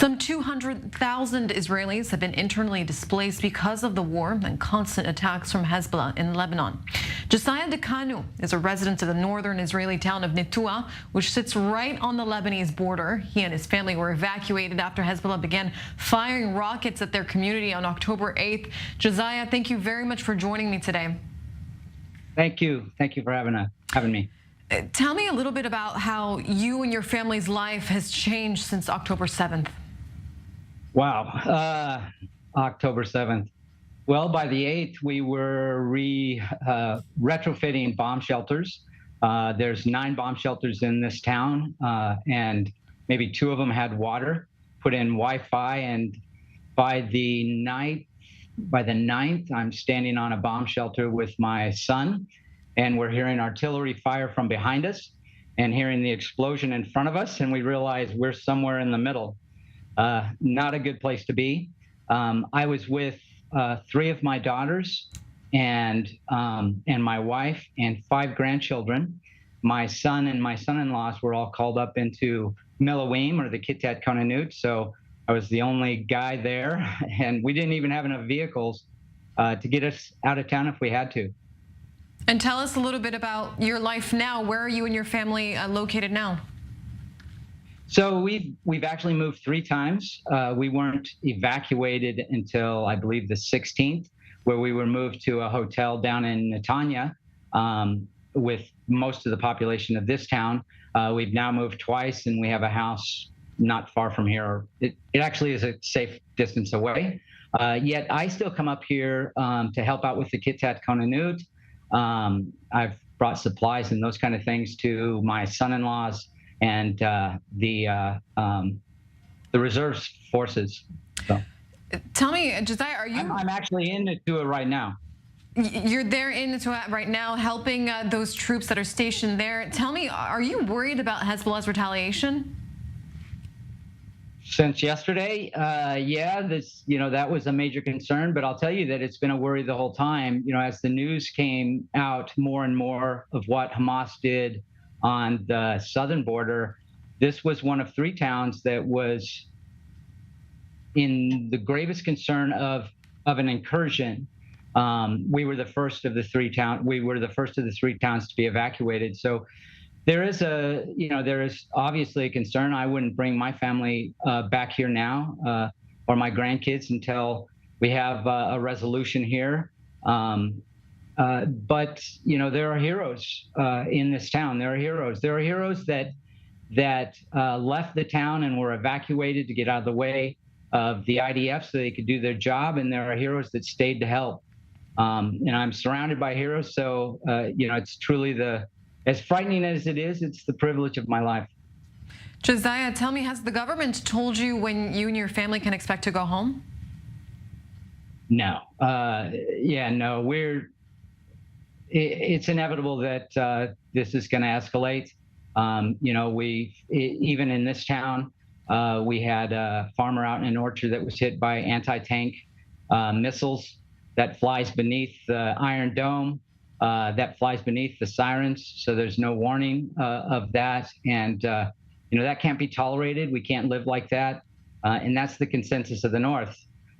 Some 200,000 Israelis have been internally displaced because of the war and constant attacks from Hezbollah in Lebanon. Josiah Dekanu is a resident of the northern Israeli town of Netua, which sits right on the Lebanese border. He and his family were evacuated after Hezbollah began firing rockets at their community on October 8th. Josiah, thank you very much for joining me today. Thank you. Thank you for having me. Tell me a little bit about how you and your family's life has changed since October 7th. Wow. October 7th. Well, by the 8th, we were retrofitting bomb shelters. There's 9 bomb shelters in this town, and maybe 2 of them had water, put in Wi-Fi, and by the 9th, I'm standing on a bomb shelter with my son, and we're hearing artillery fire from behind us and hearing the explosion in front of us, and we realize we're somewhere in the middle. Not a good place to be. I was with 3 of my daughters and my wife and 5 grandchildren. My son and my son-in-laws were all called up into Miloim, or the Kitat Konanut, so I was the only guy there, and we didn't even have enough vehicles to get us out of town if we had to. And tell us a little bit about your life now. Where are you and your family located now? So we've actually moved 3 times. We weren't evacuated until, I believe, the 16th, where we were moved to a hotel down in Netanya with most of the population of this town. We've now moved twice, and we have a house not far from here. It actually is a safe distance away. Yet I still come up here to help out with the Kitat Konanut. I've brought supplies and those kind of things to my son-in-laws and the reserve forces. So. Tell me, Josiah, are you? I'm actually in Netua right now. You're there in Netua right now, helping those troops that are stationed there. Tell me, are you worried about Hezbollah's retaliation? Since yesterday, yeah, that was a major concern, but I'll tell you that it's been a worry the whole time. As the news came out more and more of what Hamas did on the southern border, this was one of 3 towns that was in the gravest concern of an incursion. We were the first of the 3 towns. We were the first of the 3 towns to be evacuated. So there is obviously a concern. I wouldn't bring my family back here now, or my grandkids, until we have a resolution here. But there are heroes in this town. There are heroes. There are heroes that left the town and were evacuated to get out of the way of the IDF so they could do their job. And there are heroes that stayed to help. And I'm surrounded by heroes. So it's truly as frightening as it is, it's the privilege of my life. Josiah, tell me, has the government told you when you and your family can expect to go home? No. No. It's inevitable that this is going to escalate. Even in this town, we had a farmer out in an orchard that was hit by anti-tank missiles that flies beneath the Iron Dome, that flies beneath the sirens. So there's no warning of that. And, that can't be tolerated. We can't live like that. And that's the consensus of the North.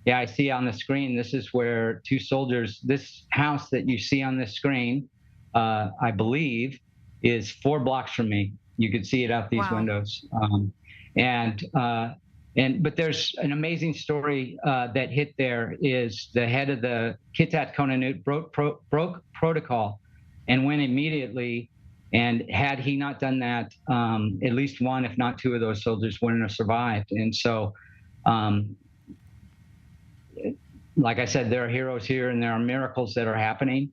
Yeah, I see on the screen, this is where 2 soldiers, this house that you see on this screen, I believe, is 4 blocks from me. You could see it out these windows. But there's an amazing story that hit there. Is the head of the Kitat Konanut broke protocol and went immediately. And had he not done that, at least 1, if not 2 of those soldiers wouldn't have survived. And so, like I said, there are heroes here, and there are miracles that are happening.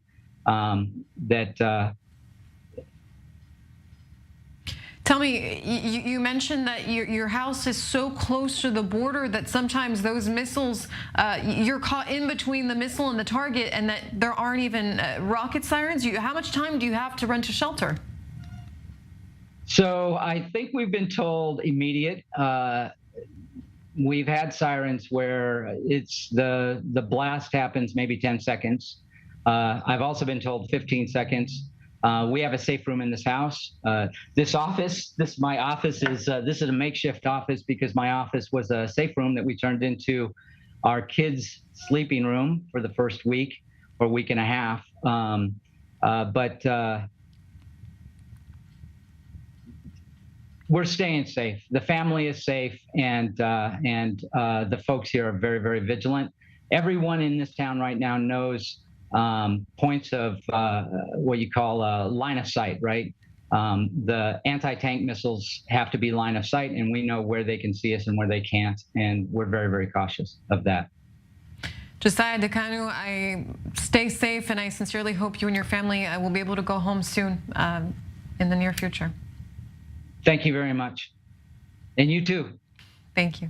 Tell me, you mentioned that your house is so close to the border that sometimes those missiles, you're caught in between the missile and the target, and that there aren't even rocket sirens. How much time do you have to run to shelter? So I think we've been told immediate. We've had sirens where it's the blast happens maybe 10 seconds. I've also been told 15 seconds. We have a safe room in this house. My office is this is a makeshift office because my office was a safe room that we turned into our kids' sleeping room for the first week or week and a half. But we're staying safe. The family is safe, and the folks here are very, very vigilant. Everyone in this town right now knows points of what you call line of sight, right? The anti-tank missiles have to be line of sight, and we know where they can see us and where they can't, and we're very, very cautious of that. Josiah DeCanu, I stay safe, and I sincerely hope you and your family will be able to go home soon in the near future. Thank you very much. And you too. Thank you.